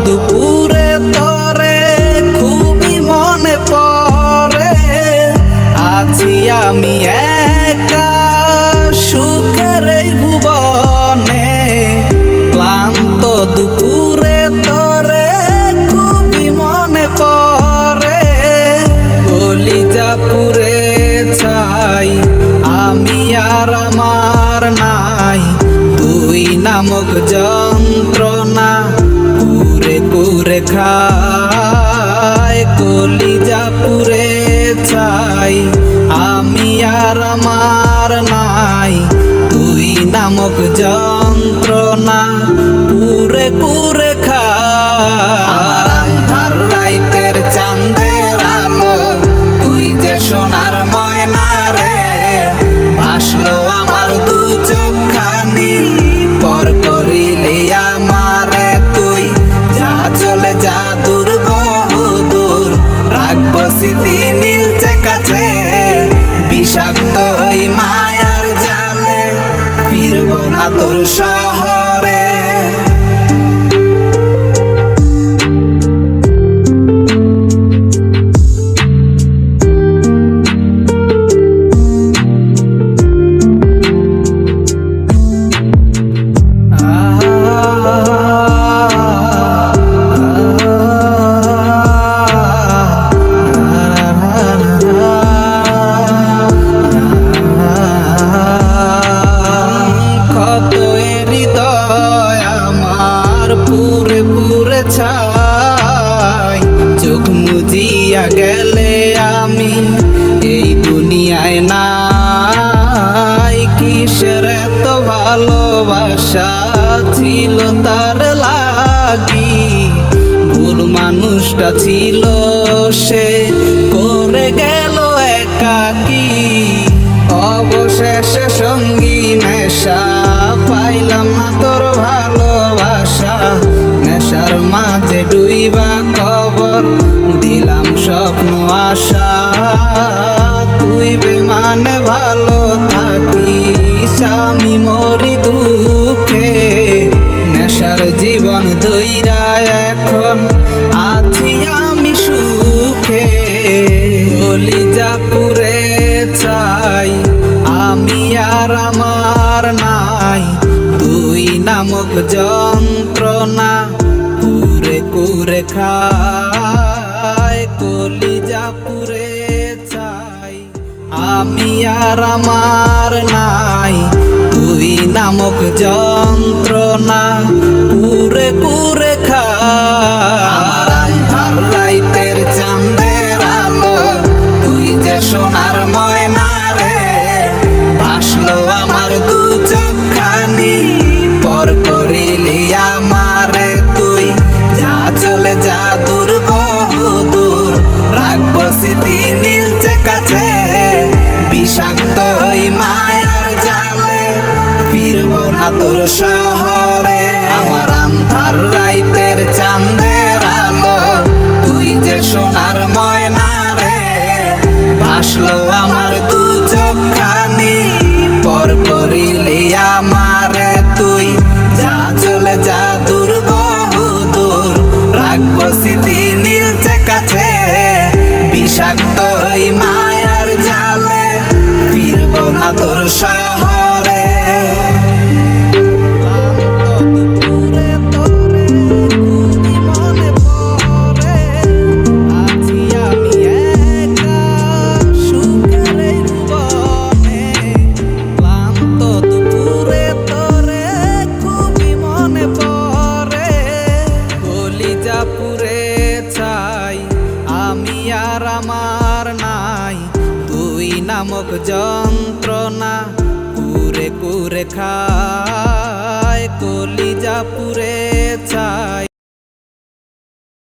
দুপুরে তরে খুবই মনে পড়ে। আছি আমি একা সুখের এই ভুবনে, ক্লান্ত দুপুরে তরে খুবই মনে পড়ে। কলিজা পুড়ে ছাই আমি আর আমার নাই, তুই নামক যন্ত্রণা কুরে কুরে খায়। কলিজা পুড়ে ছাই আমি আর আমার নাই, তুই নামক যন্ত্রণা কুরে কুরে খায়। আর রাইতের চাঁদের আলো তুই যে সোনার ময়না রে, ভাসলো আমার দু চোখখানি পর করিলি আমারে তুই। যা চলে যা দূর বহু দূর, রাখবো স্মৃতি নীলচে কাছে। বিষাক্ত ওই মায়ার জালে ফিরবো না তোর শহরে। পুরে পুরে ছাই চোখ মুজিয়া গেলে আমি এই দুনিয়ায় নাই। কিসের এত ভালোবাসা ছিল তার লাগি, ভুল মানুষটা ছিল সে করে গেল একাকি। অবশেষে সঙ্গী নেশা পাইলাম না তোর ভালোবাসা, নেশার মাঝে ডুইবা কবর দিলাম স্বপ্ন আশা। তুই বেমানে ভালো থাকিস আমি মরি দুঃখে, নেশার জীবন দইরা এখন আছি আমি সুখে। কলিজা পুড়ে ছাই আমি আর আমার নাই, তুই নামক যন্ত্রণা কুরে কুরে খায়। কলিজা পুড়ে ছাই আমি আর আমার নাই, তুই নামক যন্ত্রণা কুরে কুরে খায়। আর রাইতের চাঁদের আলো তুই যে সোনার ময়না রে, ভাসলো আমার দু চোখখানি পর করিলি আমারে তুই। যা চলে যা দূর বহু দূর, রাখবো স্মৃতি নীলচে কাছে। বিষাক্ত ওই মায়ার জালে ফিরবো না তোর শহরে। আমার আন্ধার রাইতের চাঁদের আলো তুই যে সোনার ময়না রে, ভাসলো আমার দু চোখখানি পর করিলি আমারে তুই। যা চলে যা দূর বহু দূর, রাখবো স্মৃতি নীলচে কাছে। বিষাক্ত ওই মায়ার জালে ফিরবো না তোর শহরে। আমার নাই তুই নামক যন্ত্রণা কুরে কুরে খায়। কলিজা পুড়ে ছাই।